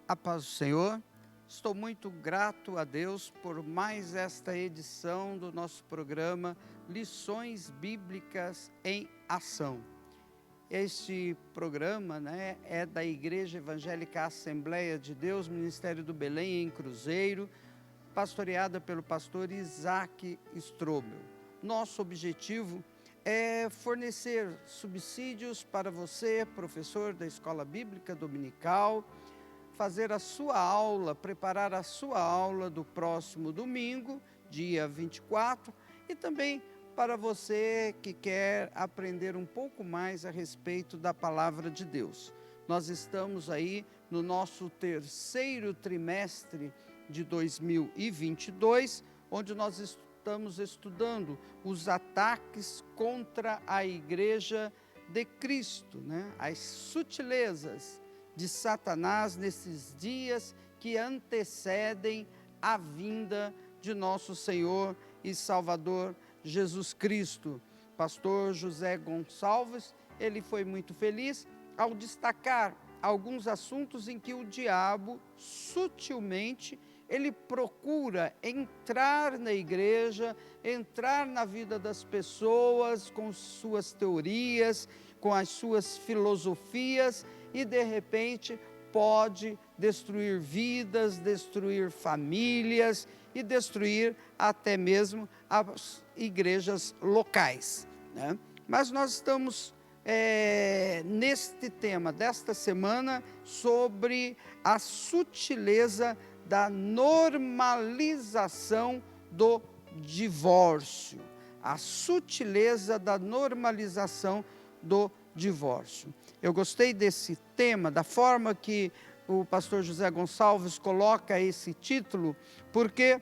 A paz do Senhor, estou muito grato a Deus por mais esta edição do nosso programa Lições Bíblicas em Ação. Este programa é da Igreja Evangélica Assembleia de Deus, Ministério do Belém, em Cruzeiro, pastoreada pelo pastor Isaac Strobel. Nosso objetivo é fornecer subsídios para você, professor da Escola Bíblica Dominical, fazer a sua aula, preparar a sua aula do próximo domingo, dia 24, e também para você que quer aprender um pouco mais a respeito da palavra de Deus. Nós estamos aí no nosso terceiro trimestre de 2022, onde nós estamos estudando os ataques contra a Igreja de Cristo, as sutilezas de Satanás nesses dias que antecedem a vinda de nosso Senhor e Salvador Jesus Cristo. Pastor José Gonçalves, ele foi muito feliz ao destacar alguns assuntos em que o diabo sutilmente ele procura entrar na igreja, entrar na vida das pessoas com suas teorias, com as suas filosofias, e de repente pode destruir vidas, destruir famílias e destruir até mesmo as igrejas locais, Mas nós estamos neste tema desta semana sobre a sutileza da normalização do divórcio. A sutileza da normalização do divórcio. Eu gostei desse tema, da forma que o pastor José Gonçalves coloca esse título, porque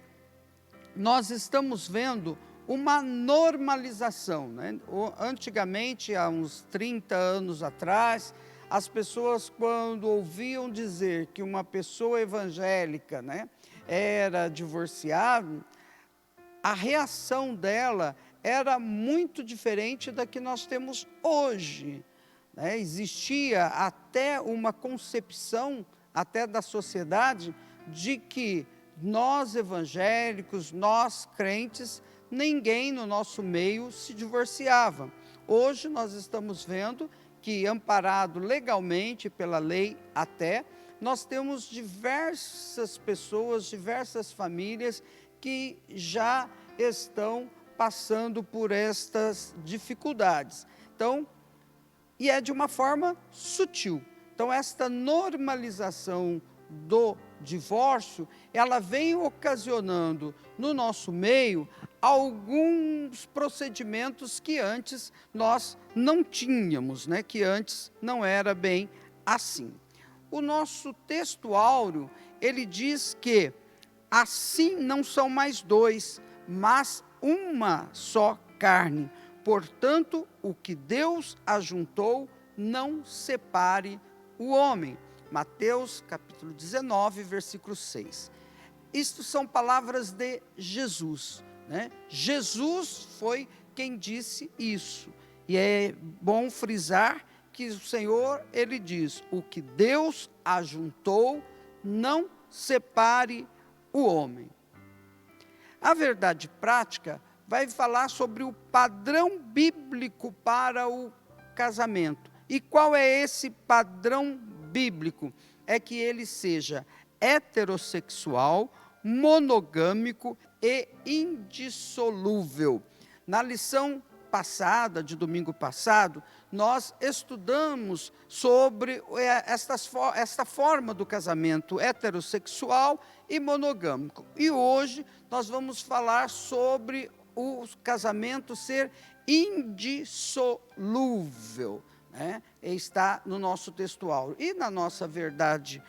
nós estamos vendo uma normalização, Antigamente, há uns 30 anos atrás, as pessoas, quando ouviam dizer que uma pessoa evangélica, era divorciada, a reação dela era muito diferente da que nós temos hoje. Existia até uma concepção, até da sociedade, de que nós evangélicos, nós crentes, ninguém no nosso meio se divorciava. Hoje nós estamos vendo que, amparado legalmente pela lei até, nós temos diversas pessoas, diversas famílias que já estão passando por estas dificuldades. Então, e é de uma forma sutil. Então, esta normalização do divórcio, ela vem ocasionando no nosso meio alguns procedimentos que antes nós não tínhamos, que antes não era bem assim. O nosso texto áureo, ele diz que assim não são mais dois, mas uma só carne. Portanto, o que Deus ajuntou, não separe o homem. Mateus capítulo 19, versículo 6. Isto são palavras de Jesus, Jesus foi quem disse isso. E é bom frisar que o Senhor, ele diz, o que Deus ajuntou, não separe o homem. A verdade prática vai falar sobre o padrão bíblico para o casamento. E qual é esse padrão bíblico? É que ele seja heterossexual, monogâmico e indissolúvel. Na lição passada, de domingo passado, nós estudamos sobre esta forma do casamento heterossexual e monogâmico. E hoje nós vamos falar sobre o casamento ser indissolúvel, está no nosso textual. E na nossa verdade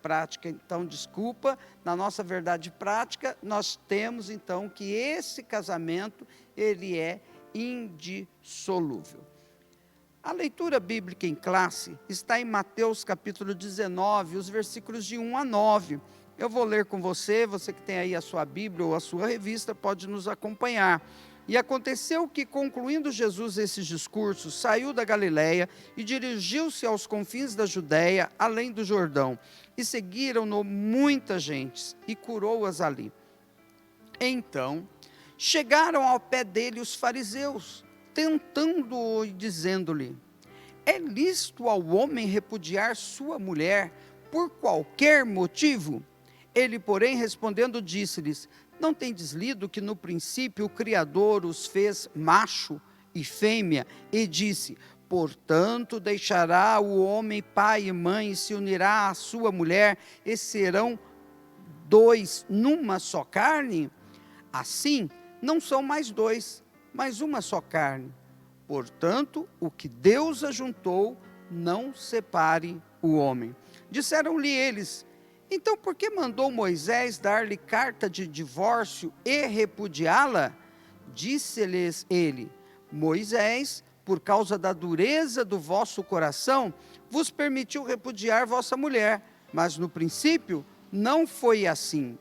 prática, então, na nossa verdade prática, nós temos, então, que esse casamento, ele é indissolúvel. A leitura bíblica em classe está em Mateus capítulo 19, os versículos de 1 a 9. Eu vou ler com você que tem aí a sua Bíblia ou a sua revista, pode nos acompanhar. E aconteceu que, concluindo Jesus esses discursos, saiu da Galiléia e dirigiu-se aos confins da Judéia, além do Jordão. E seguiram-no muita gente, e curou-as ali. Então, chegaram ao pé dele os fariseus, tentando-o e dizendo-lhe: é lícito ao homem repudiar sua mulher por qualquer motivo? Ele, porém, respondendo, disse-lhes: não tendes lido que no princípio o Criador os fez macho e fêmea, e disse: portanto, deixará o homem pai e mãe, e se unirá à sua mulher, e serão dois numa só carne? Assim, não são mais dois, mas uma só carne. Portanto, o que Deus ajuntou, não separe o homem. Disseram-lhe eles: então por que mandou Moisés dar-lhe carta de divórcio e repudiá-la? Disse-lhes ele: Moisés, por causa da dureza do vosso coração, vos permitiu repudiar vossa mulher, mas no princípio não foi assim.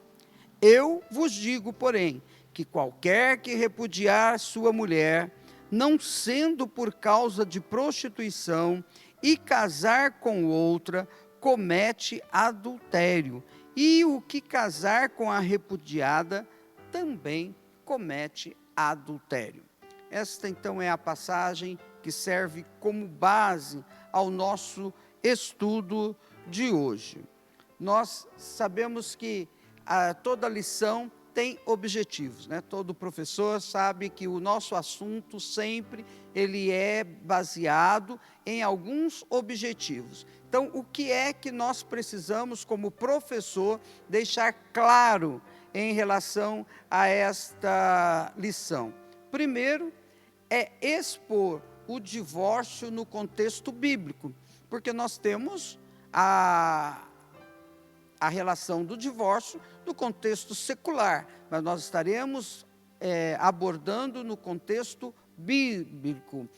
Eu vos digo, porém, que qualquer que repudiar sua mulher, não sendo por causa de prostituição, e casar com outra, comete adultério. E o que casar com a repudiada, também comete adultério. Esta então é a passagem que serve como base ao nosso estudo de hoje. Nós sabemos que toda lição tem objetivos, né? Todo professor sabe que o nosso assunto sempre ele é baseado em alguns objetivos. Então, o que é que nós precisamos, como professor, deixar claro em relação a esta lição? Primeiro, é expor o divórcio no contexto bíblico, porque nós temos a relação do divórcio no contexto secular, mas nós estaremos abordando no contexto bíblico.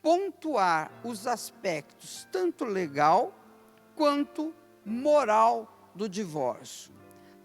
Pontuar os aspectos tanto legal quanto moral do divórcio.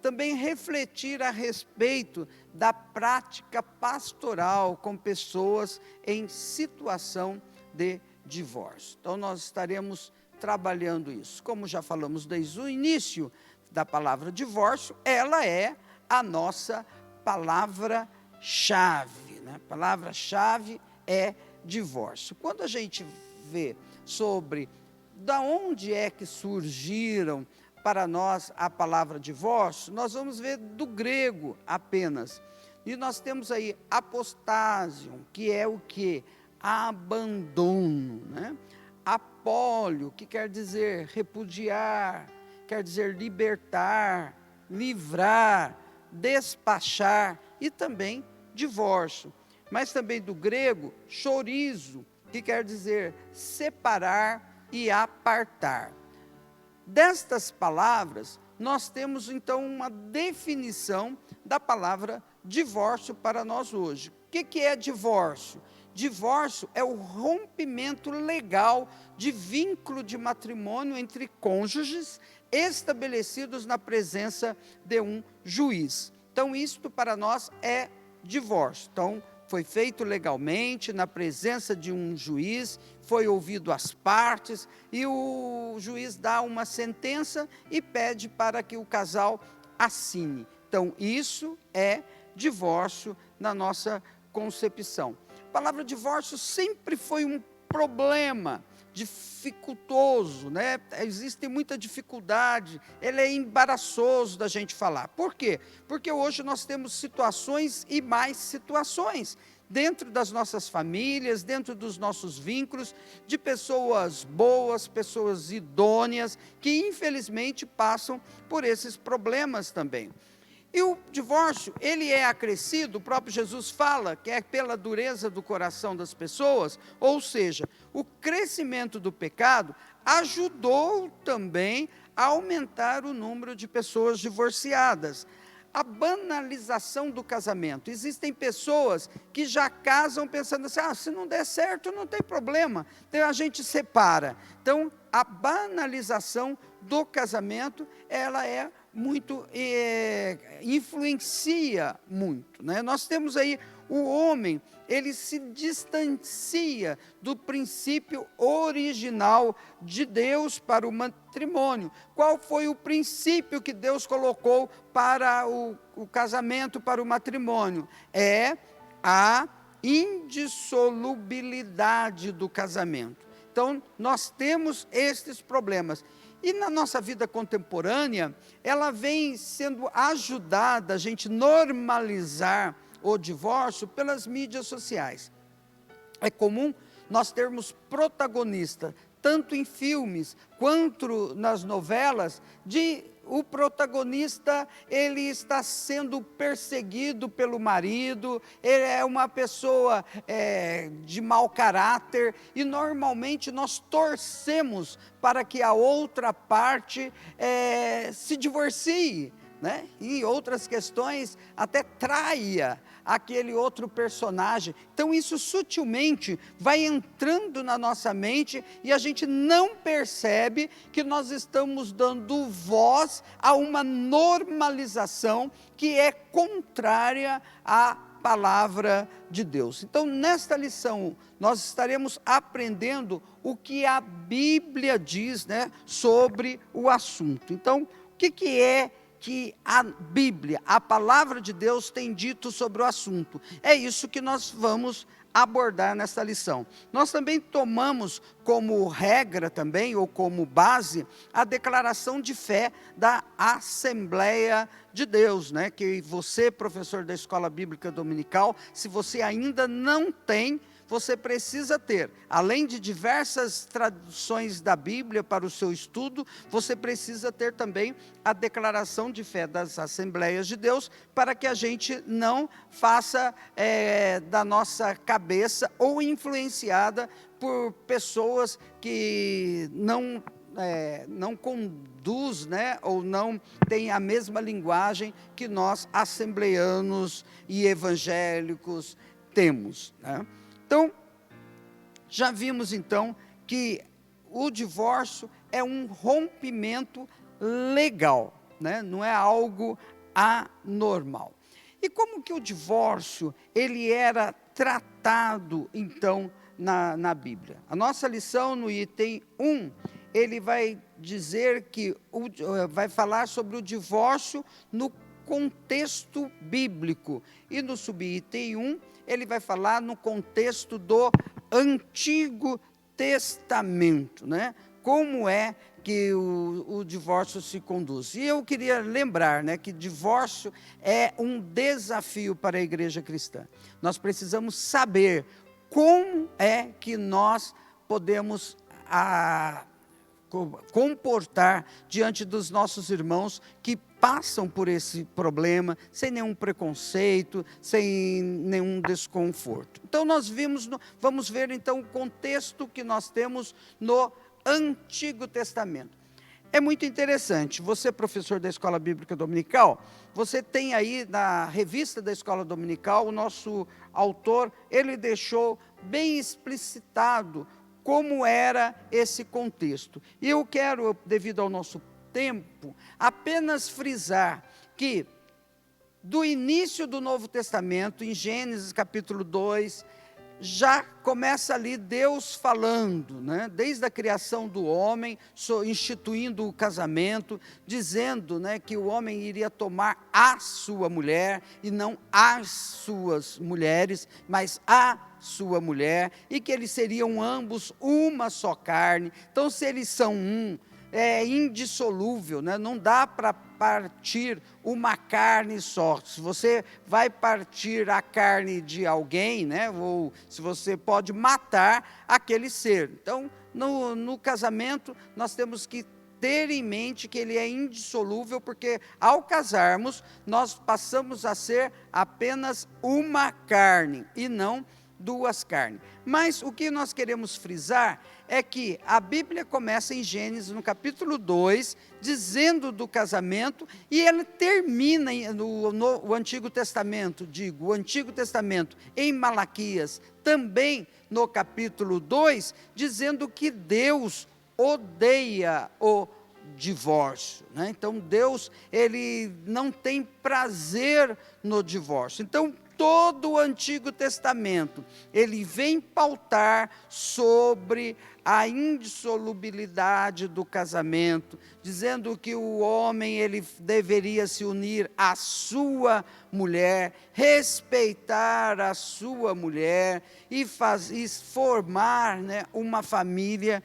Também refletir a respeito da prática pastoral com pessoas em situação de divórcio. Então nós estaremos trabalhando isso. Como já falamos desde o início da palavra divórcio, ela é a nossa palavra-chave, né? A palavra-chave é divórcio. Quando a gente vê sobre da onde é que surgiram para nós a palavra divórcio, nós vamos ver do grego apenas. E nós temos aí apostasium, que é o quê? Abandono, né? Apólio, que quer dizer repudiar, quer dizer libertar, livrar, despachar, e também divórcio. Mas também do grego, chorizo, que quer dizer separar e apartar. Destas palavras, nós temos então uma definição da palavra divórcio para nós hoje. O que é divórcio? Divórcio é o rompimento legal de vínculo de matrimônio entre cônjuges estabelecidos na presença de um juiz. Então, isto para nós é divórcio. Então, foi feito legalmente, na presença de um juiz, foi ouvido as partes, e o juiz dá uma sentença e pede para que o casal assine. Então, isso é divórcio na nossa concepção. A palavra divórcio sempre foi um problema dificultoso, né? Existe muita dificuldade, ele é embaraçoso da gente falar. Por quê? Porque hoje nós temos situações e mais situações dentro das nossas famílias, dentro dos nossos vínculos, de pessoas boas, pessoas idôneas, que infelizmente passam por esses problemas também. E o divórcio, ele é acrescido, o próprio Jesus fala, que é pela dureza do coração das pessoas, ou seja, o crescimento do pecado ajudou também a aumentar o número de pessoas divorciadas. A banalização do casamento. Existem pessoas que já casam pensando assim, se não der certo, não tem problema, então a gente separa. Então, a banalização do casamento, ela é muito influencia muito, né? Nós temos aí o homem, ele se distancia do princípio original de Deus para o matrimônio. Qual foi o princípio que Deus colocou para o casamento, para o matrimônio? É a indissolubilidade do casamento. Então, nós temos estes problemas. E na nossa vida contemporânea, ela vem sendo ajudada a gente normalizar o divórcio pelas mídias sociais. É comum nós termos protagonistas, tanto em filmes quanto nas novelas, o protagonista, ele está sendo perseguido pelo marido, ele é uma pessoa de mau caráter, e normalmente nós torcemos para que a outra parte se divorcie, né? E outras questões até traia aquele outro personagem. Então isso sutilmente vai entrando na nossa mente e a gente não percebe que nós estamos dando voz a uma normalização que é contrária à palavra de Deus. Então, nesta lição, nós estaremos aprendendo o que a Bíblia diz, né, sobre o assunto. Então, o que é que a Bíblia, a palavra de Deus, tem dito sobre o assunto? É isso que nós vamos abordar nessa lição. Nós também tomamos como regra também, ou como base, a declaração de fé da Assembleia de Deus, né? Que você, professor da Escola Bíblica Dominical, se você ainda não tem, você precisa ter, além de diversas traduções da Bíblia para o seu estudo, você precisa ter também a declaração de fé das Assembleias de Deus, para que a gente não faça da nossa cabeça ou influenciada por pessoas que não conduz, né, ou não tem a mesma linguagem que nós, assembleanos e evangélicos, temos, né? Então, já vimos então que o divórcio é um rompimento legal, né? Não é algo anormal. E como que o divórcio, ele era tratado então na Bíblia? A nossa lição no item 1, ele vai dizer que, vai falar sobre o divórcio no contexto bíblico, e no subitem 1, ele vai falar no contexto do Antigo Testamento, né? Como é que o divórcio se conduz. E eu queria lembrar, né, que divórcio é um desafio para a igreja cristã. Nós precisamos saber como é que nós podemos comportar diante dos nossos irmãos que passam por esse problema, sem nenhum preconceito, sem nenhum desconforto. Então nós vamos ver então o contexto que nós temos no Antigo Testamento. É muito interessante, você, professor da Escola Bíblica Dominical, você tem aí na revista da Escola Dominical, o nosso autor, ele deixou bem explicitado como era esse contexto. E eu quero, devido ao nosso tempo, apenas frisar que, do início do Novo Testamento, em Gênesis capítulo 2, já começa ali Deus falando, né? Desde a criação do homem, instituindo o casamento, dizendo, né, que o homem iria tomar a sua mulher, e não as suas mulheres, mas a sua mulher, e que eles seriam ambos uma só carne. Então, se eles são é indissolúvel, né? Não dá para partir uma carne só. Se você vai partir a carne de alguém, né? Ou se você pode matar aquele ser. Então, no casamento, nós temos que ter em mente que ele é indissolúvel, porque ao casarmos, nós passamos a ser apenas uma carne, e não duas carnes. Mas o que nós queremos frisar é que a Bíblia começa em Gênesis, no capítulo 2, dizendo do casamento, e ela termina no Antigo Testamento, o Antigo Testamento, em Malaquias, também no capítulo 2, dizendo que Deus odeia o divórcio, né? Então Deus, ele não tem prazer no divórcio. Então todo o Antigo Testamento, ele vem pautar sobre a indissolubilidade do casamento, dizendo que o homem, ele deveria se unir à sua mulher, respeitar a sua mulher e formar, né, uma família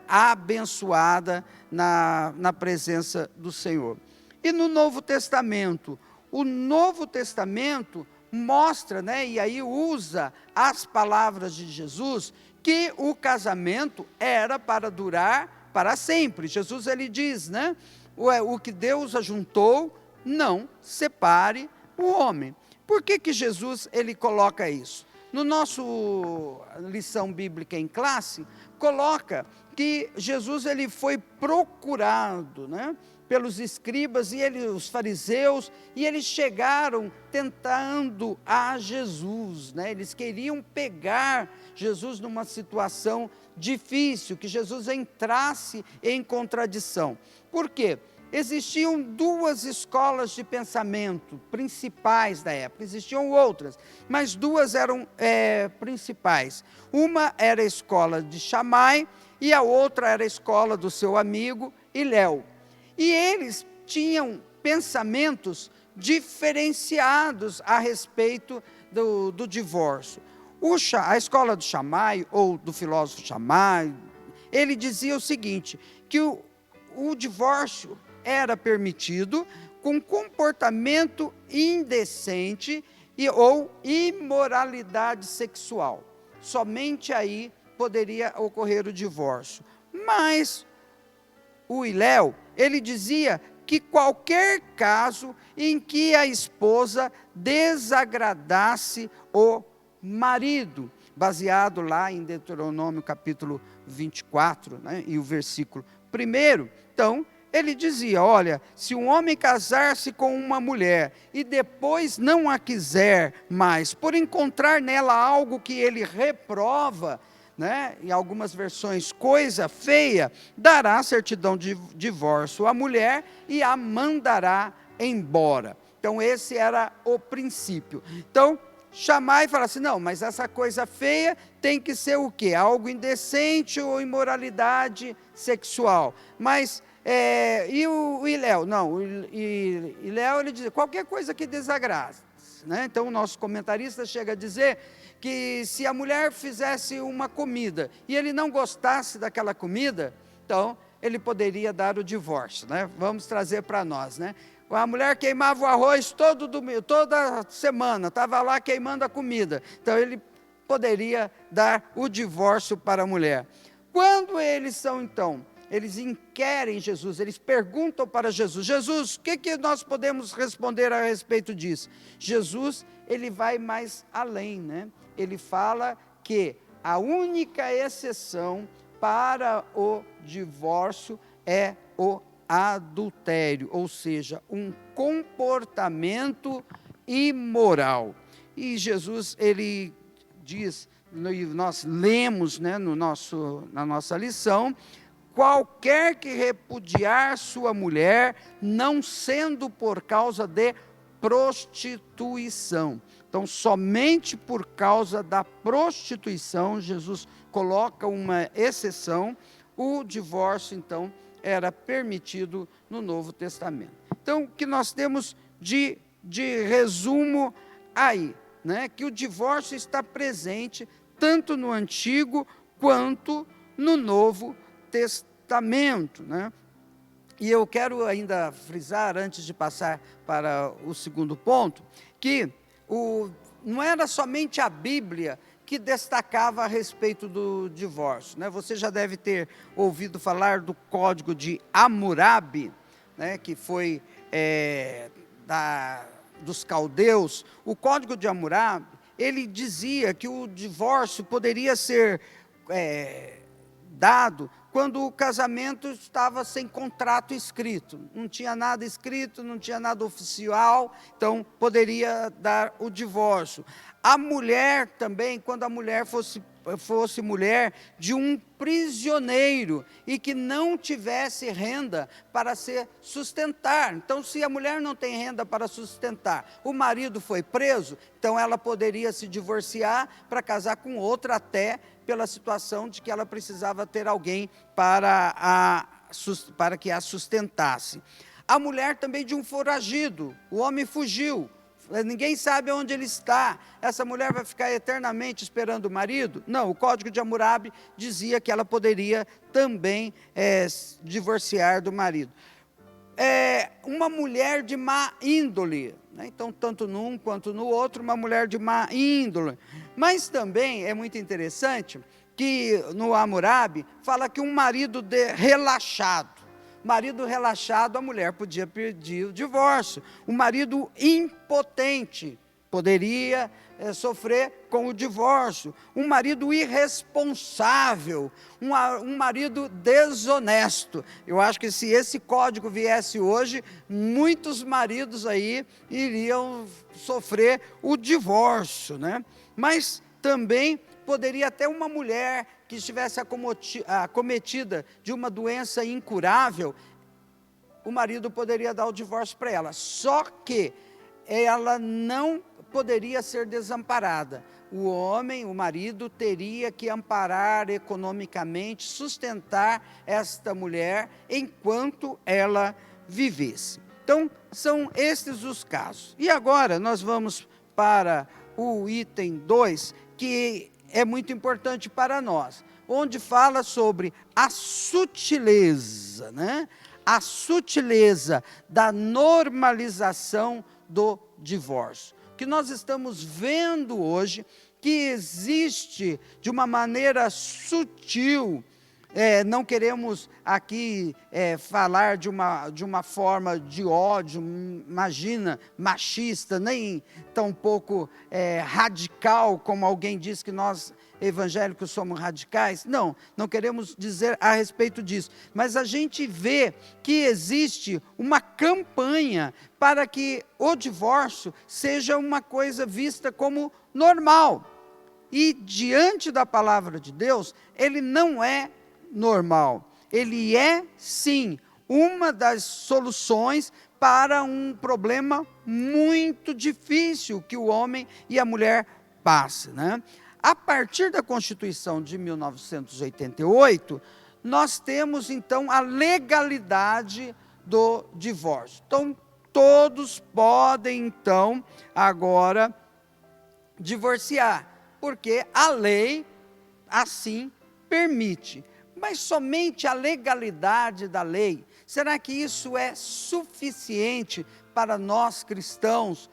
abençoada na presença do Senhor. E no Novo Testamento, o Novo Testamento mostra, né, e aí usa as palavras de Jesus, que o casamento era para durar para sempre. Jesus, ele diz, né, o que Deus ajuntou, não separe o homem. Por que Jesus, ele coloca isso? No nosso lição bíblica em classe, coloca que Jesus, ele foi procurado, né, pelos escribas e os fariseus, e eles chegaram tentando a Jesus, né? Eles queriam pegar Jesus numa situação difícil, que Jesus entrasse em contradição. Por quê? Existiam duas escolas de pensamento principais da época, existiam outras, mas duas eram principais. Uma era a escola de Shammai e a outra era a escola do seu amigo Hilel. E eles tinham pensamentos diferenciados a respeito do divórcio. A escola do Shammai, ou do filósofo Shammai, ele dizia o seguinte, que o divórcio era permitido com comportamento indecente ou imoralidade sexual. Somente aí poderia ocorrer o divórcio. Mas o Hilel, ele dizia que qualquer caso em que a esposa desagradasse o marido, baseado lá em Deuteronômio capítulo 24, né, e o versículo 1, então, ele dizia, olha, se um homem casar-se com uma mulher e depois não a quiser mais, por encontrar nela algo que ele reprova, né, em algumas versões, coisa feia, dará certidão de divórcio à mulher e a mandará embora. Então esse era o princípio. Então, Shammai e fala assim, não, mas essa coisa feia tem que ser o quê? Algo indecente ou imoralidade sexual. Mas, e o Hilel? Não, o Hilel, ele diz, qualquer coisa que desagrade. Né? Então o nosso comentarista chega a dizer que se a mulher fizesse uma comida e ele não gostasse daquela comida, então ele poderia dar o divórcio, né? Vamos trazer para nós, né? A mulher queimava o arroz toda semana, estava lá queimando a comida, então ele poderia dar o divórcio para a mulher. Quando eles são, então, eles inquirem Jesus, eles perguntam para Jesus, Jesus, o que nós podemos responder a respeito disso? Jesus, ele vai mais além, né? Ele fala que a única exceção para o divórcio é o adultério, ou seja, um comportamento imoral. E Jesus, ele diz, nós lemos, né, na nossa lição, qualquer que repudiar sua mulher, não sendo por causa de prostituição. Então, somente por causa da prostituição, Jesus coloca uma exceção, o divórcio, então, era permitido no Novo Testamento. Então, o que nós temos de resumo aí, né? Que o divórcio está presente tanto no Antigo quanto no Novo Testamento, né? E eu quero ainda frisar, antes de passar para o segundo ponto, que não era somente a Bíblia que destacava a respeito do divórcio, né? Você já deve ter ouvido falar do Código de Hammurabi, né? Que foi dos caldeus. O Código de Hammurabi, ele dizia que o divórcio poderia ser dado quando o casamento estava sem contrato escrito, não tinha nada escrito, não tinha nada oficial, então poderia dar o divórcio. A mulher também, quando a mulher fosse mulher de um prisioneiro e que não tivesse renda para se sustentar. Então, se a mulher não tem renda para sustentar, o marido foi preso, então ela poderia se divorciar para casar com outra, até pela situação de que ela precisava ter alguém para que a sustentasse. A mulher também de um foragido, o homem fugiu, ninguém sabe onde ele está, essa mulher vai ficar eternamente esperando o marido? Não, o Código de Hammurabi dizia que ela poderia também divorciar do marido. Uma mulher de má índole, né? Então, tanto num quanto no outro, uma mulher de má índole. Mas também é muito interessante que no Hammurabi fala que um marido relaxado, a mulher podia pedir o divórcio. O marido impotente poderia sofrer com o divórcio. Um marido irresponsável, um marido desonesto. Eu acho que se esse código viesse hoje, muitos maridos aí iriam sofrer o divórcio, né? Mas também poderia até uma mulher que estivesse acometida de uma doença incurável, o marido poderia dar o divórcio para ela. Só que ela não poderia ser desamparada. O homem, o marido, teria que amparar economicamente, sustentar esta mulher enquanto ela vivesse. Então, são estes os casos. E agora nós vamos para o item 2, que é muito importante para nós, onde fala sobre a sutileza, né? A sutileza da normalização do divórcio. Que nós estamos vendo hoje que existe de uma maneira sutil. Não queremos aqui falar de uma forma de ódio, imagina, machista, nem tão pouco radical, como alguém diz que nós evangélicos somos radicais. Não queremos dizer a respeito disso. Mas a gente vê que existe uma campanha para que o divórcio seja uma coisa vista como normal. E diante da palavra de Deus, ele não é normal. Ele é, sim, uma das soluções para um problema muito difícil que o homem e a mulher passam, né? A partir da Constituição de 1988, nós temos, então, a legalidade do divórcio. Então, todos podem, então, agora divorciar, porque a lei assim permite. Mas somente a legalidade da lei, será que isso é suficiente para nós cristãos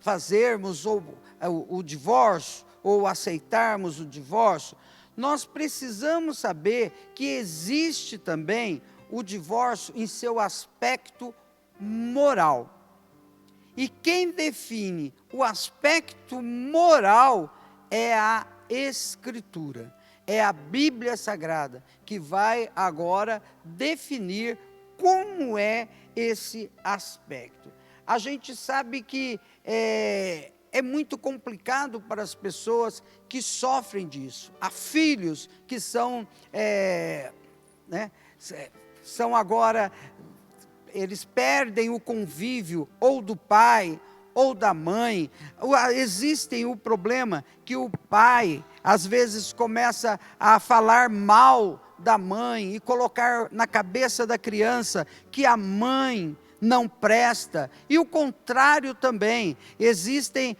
fazermos o divórcio, ou aceitarmos o divórcio? Nós precisamos saber que existe também o divórcio em seu aspecto moral. E quem define o aspecto moral é a Escritura. É a Bíblia Sagrada que vai agora definir como é esse aspecto. A gente sabe que é muito complicado para as pessoas que sofrem disso. Há filhos que são agora, eles perdem o convívio ou do pai ou da mãe. Existe o problema que o pai às vezes começa a falar mal da mãe e colocar na cabeça da criança que a mãe não presta, e o contrário também. Existem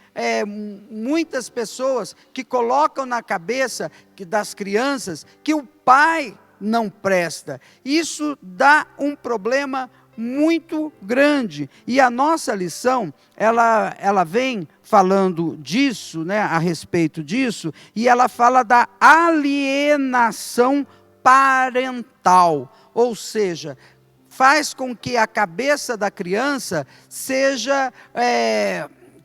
muitas pessoas que colocam na cabeça das crianças que o pai não presta. Isso dá um problema muito grande, e a nossa lição, ela vem falando disso, né, a respeito disso, e ela fala da alienação parental, ou seja, faz com que a cabeça da criança seja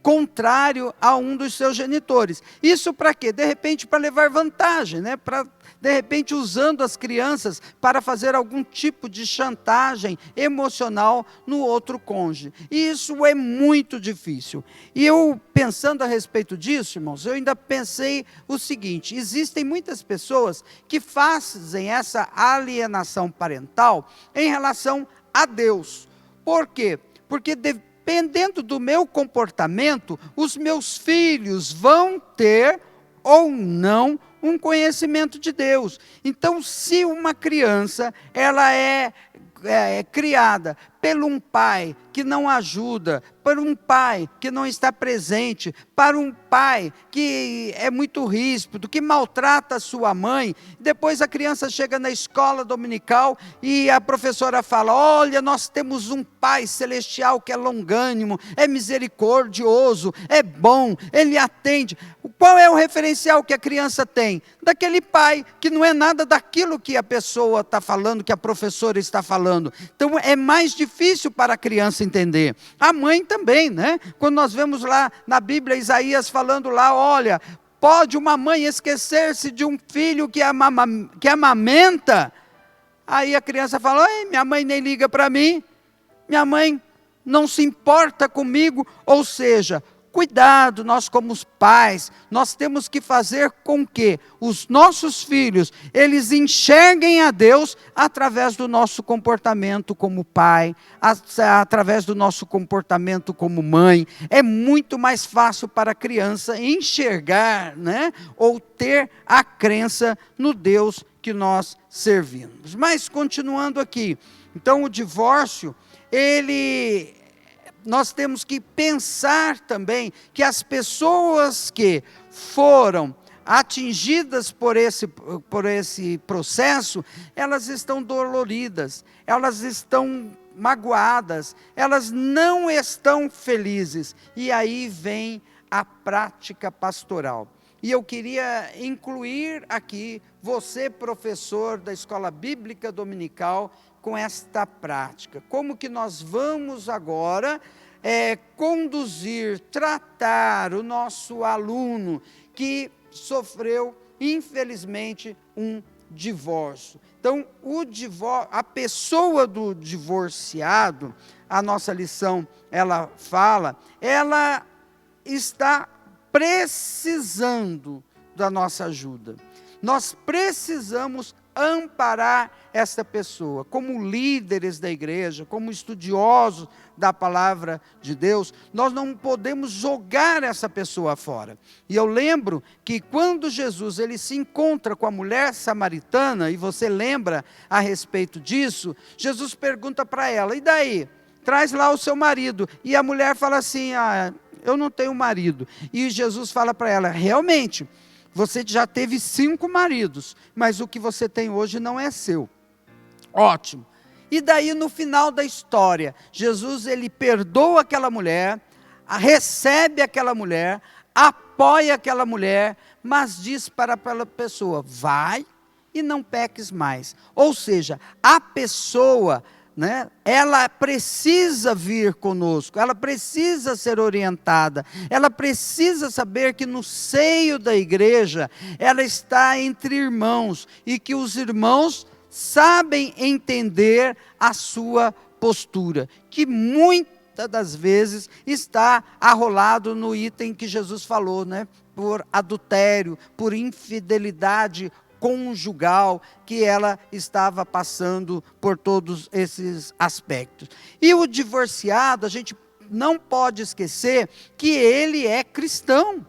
contrário a um dos seus genitores. Isso para quê? De repente para levar vantagem, né? Para, de repente, usando as crianças para fazer algum tipo de chantagem emocional no outro cônjuge. E isso é muito difícil. E eu, pensando a respeito disso, irmãos, eu ainda pensei o seguinte: existem muitas pessoas que fazem essa alienação parental em relação a Deus. Por quê? Porque dependendo do meu comportamento, os meus filhos vão ter ou não um conhecimento de Deus. Então, se uma criança ela é criada por um pai que não ajuda, por um pai que não está presente, para um pai que é muito ríspido, que maltrata a sua mãe, depois a criança chega na escola dominical e a professora fala: olha, nós temos um pai celestial que é longânimo, é misericordioso, é bom, ele atende. Qual é o referencial que a criança tem? Daquele pai que não é nada daquilo que a pessoa está falando, que a professora está falando. Então é mais difícil para a criança entender. A mãe também, né? Quando nós vemos lá na Bíblia Isaías falando lá: olha, pode uma mãe esquecer-se de um filho que amamenta? Aí a criança fala: oi, minha mãe nem liga para mim, minha mãe não se importa comigo. Ou seja, cuidado, nós como os pais, nós temos que fazer com que os nossos filhos, eles enxerguem a Deus através do nosso comportamento como pai, através do nosso comportamento como mãe. É muito mais fácil para a criança enxergar, né, ou ter a crença no Deus que nós servimos. Mas continuando aqui, então o divórcio, nós temos que pensar também que as pessoas que foram atingidas por esse processo, elas estão doloridas, elas estão magoadas, elas não estão felizes. E aí vem a prática pastoral. E eu queria incluir aqui você, professor da Escola Bíblica Dominical, com esta prática. Como que nós vamos agora conduzir, tratar o nosso aluno que sofreu, infelizmente, um divórcio. Então, a pessoa do divorciado, a nossa lição, ela fala, ela está precisando da nossa ajuda. Nós precisamos amparar essa pessoa. Como líderes da igreja, como estudiosos da palavra de Deus, nós não podemos jogar essa pessoa fora. E eu lembro que quando Jesus ele se encontra com a mulher samaritana, e você lembra a respeito disso, Jesus pergunta para ela: e daí? Traz lá o seu marido. E a mulher fala assim: eu não tenho marido. E Jesus fala para ela: realmente, você já teve 5 maridos, mas o que você tem hoje não é seu. Ótimo. E daí no final da história, Jesus ele perdoa aquela mulher, recebe aquela mulher, apoia aquela mulher, mas diz para aquela pessoa: vai e não peques mais. Ou seja, a pessoa, né, ela precisa vir conosco, ela precisa ser orientada, ela precisa saber que no seio da igreja, ela está entre irmãos, e que os irmãos sabem entender a sua postura, que muitas das vezes está arrolado no item que Jesus falou, né, por adultério, por infidelidade conjugal, que ela estava passando por todos esses aspectos. E o divorciado, a gente não pode esquecer que ele é cristão,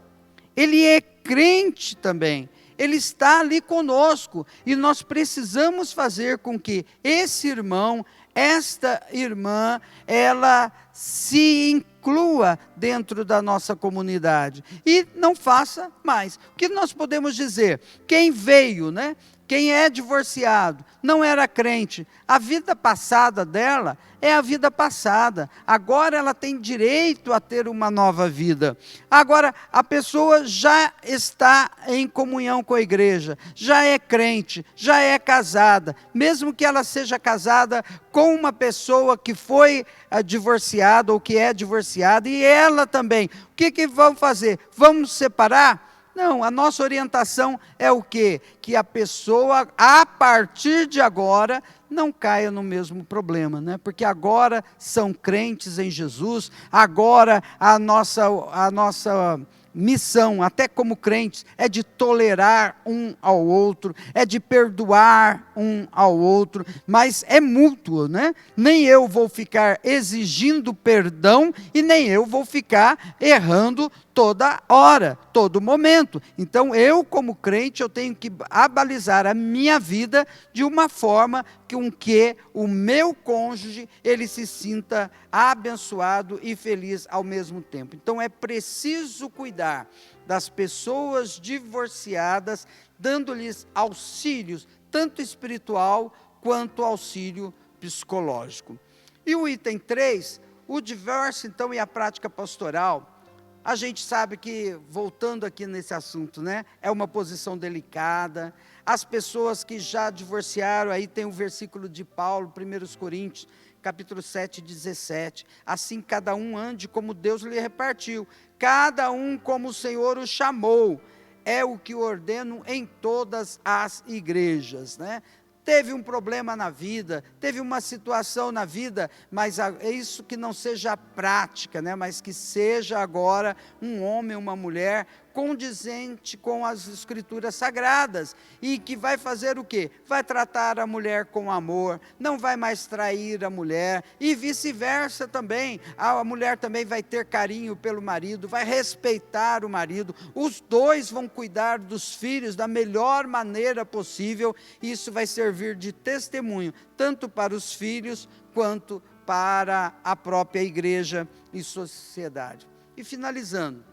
ele é crente também, ele está ali conosco, e nós precisamos fazer com que esse irmão, esta irmã, ela se inclua dentro da nossa comunidade, e não faça mais. O que nós podemos dizer? Quem veio, né, Quem é divorciado, não era crente, a vida passada dela é a vida passada. Agora ela tem direito a ter uma nova vida. Agora, a pessoa já está em comunhão com a igreja, já é crente, já é casada, mesmo que ela seja casada com uma pessoa que foi divorciada ou que é divorciada, e ela também. O que vamos fazer? Vamos separar? Não, a nossa orientação é o quê? Que a pessoa, a partir de agora, não caia no mesmo problema, né? Porque agora são crentes em Jesus, agora a nossa missão, até como crentes, é de tolerar um ao outro, é de perdoar um ao outro, mas é mútuo, né? Nem eu vou ficar exigindo perdão e nem eu vou ficar errando toda hora, todo momento. Então, eu como crente, eu tenho que abalizar a minha vida de uma forma com que o meu cônjuge, ele se sinta abençoado e feliz ao mesmo tempo. Então, é preciso cuidar das pessoas divorciadas, dando-lhes auxílios, tanto espiritual quanto auxílio psicológico. E o item 3, o divórcio, então, e a prática pastoral. A gente sabe que, voltando aqui nesse assunto, né, é uma posição delicada. As pessoas que já divorciaram, aí tem o versículo de Paulo, 1 Coríntios, capítulo 7, 17. Assim cada um ande como Deus lhe repartiu, cada um como o Senhor o chamou. É o que ordeno em todas as igrejas, né? Teve um problema na vida, teve uma situação na vida, mas é isso que não seja prática, né? Mas que seja agora um homem, uma mulher condizente com as escrituras sagradas, e que vai fazer o quê? Vai tratar a mulher com amor, não vai mais trair a mulher, e vice-versa também, a mulher também vai ter carinho pelo marido, vai respeitar o marido, os dois vão cuidar dos filhos da melhor maneira possível, e isso vai servir de testemunho, tanto para os filhos, quanto para a própria igreja e sociedade. E finalizando,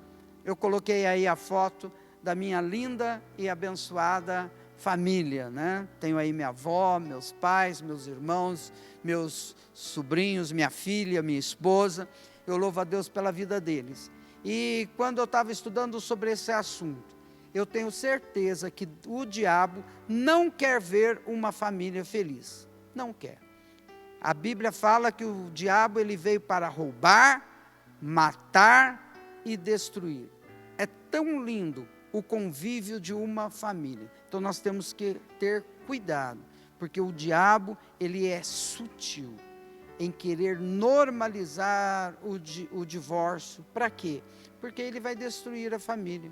eu coloquei aí a foto da minha linda e abençoada família, né? Tenho aí minha avó, meus pais, meus irmãos, meus sobrinhos, minha filha, minha esposa. Eu louvo a Deus pela vida deles. E quando eu estava estudando sobre esse assunto, eu tenho certeza que o diabo não quer ver uma família feliz. Não quer. A Bíblia fala que o diabo ele veio para roubar, matar e destruir. É tão lindo o convívio de uma família. Então nós temos que ter cuidado, porque o diabo ele é sutil em querer normalizar o divórcio. Para quê? Porque ele vai destruir a família,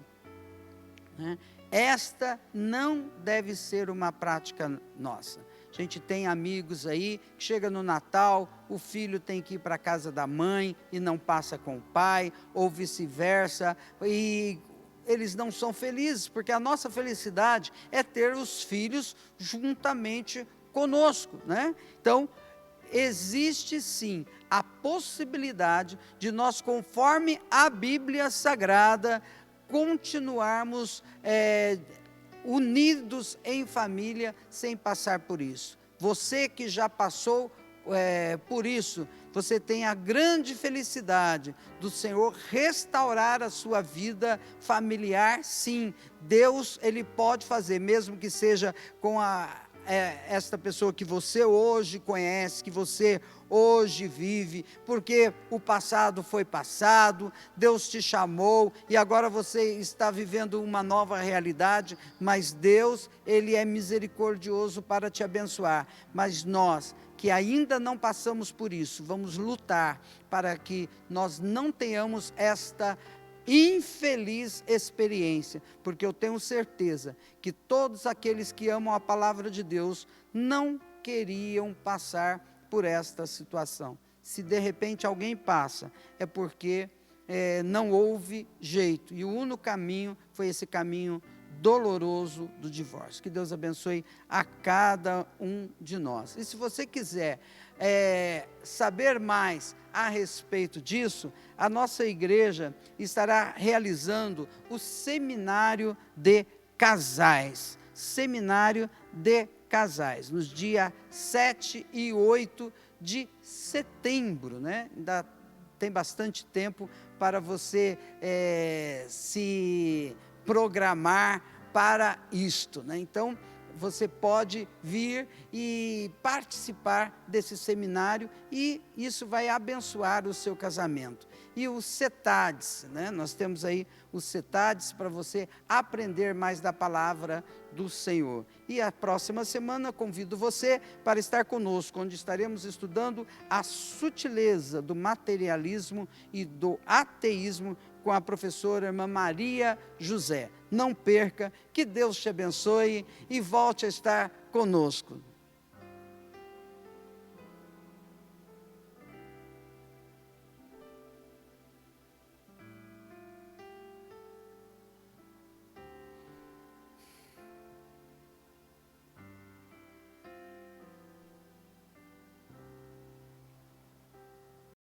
né? Esta não deve ser uma prática nossa. A gente tem amigos aí, que chega no Natal, o filho tem que ir para a casa da mãe e não passa com o pai, ou vice-versa, e eles não são felizes, porque a nossa felicidade é ter os filhos juntamente conosco, né? Então, existe sim a possibilidade de nós, conforme a Bíblia Sagrada, continuarmos unidos em família, sem passar por isso. Você que já passou por isso, você tem a grande felicidade do Senhor restaurar a sua vida familiar. Sim, Deus ele pode fazer, mesmo que seja com esta pessoa que você hoje conhece, que você hoje vive, porque o passado foi passado, Deus te chamou e agora você está vivendo uma nova realidade, mas Deus, ele é misericordioso para te abençoar. Mas nós, que ainda não passamos por isso, vamos lutar para que nós não tenhamos esta infeliz experiência, porque eu tenho certeza que todos aqueles que amam a palavra de Deus não queriam passar por esta situação. Se de repente alguém passa, é porque não houve jeito, e o único caminho foi esse caminho doloroso do divórcio. Que Deus abençoe a cada um de nós. E se você quiser saber mais a respeito disso, a nossa igreja estará realizando o seminário de casais. Seminário de casais, nos dias 7 e 8 de setembro, né? Ainda tem bastante tempo para você se programar para isto, né? Então, você pode vir e participar desse seminário e isso vai abençoar o seu casamento. E os CETADs, né? Nós temos aí os CETADs para você aprender mais da palavra do Senhor. E a próxima semana convido você para estar conosco, onde estaremos estudando a sutileza do materialismo e do ateísmo com a professora irmã Maria José. Não perca, que Deus te abençoe e volte a estar conosco.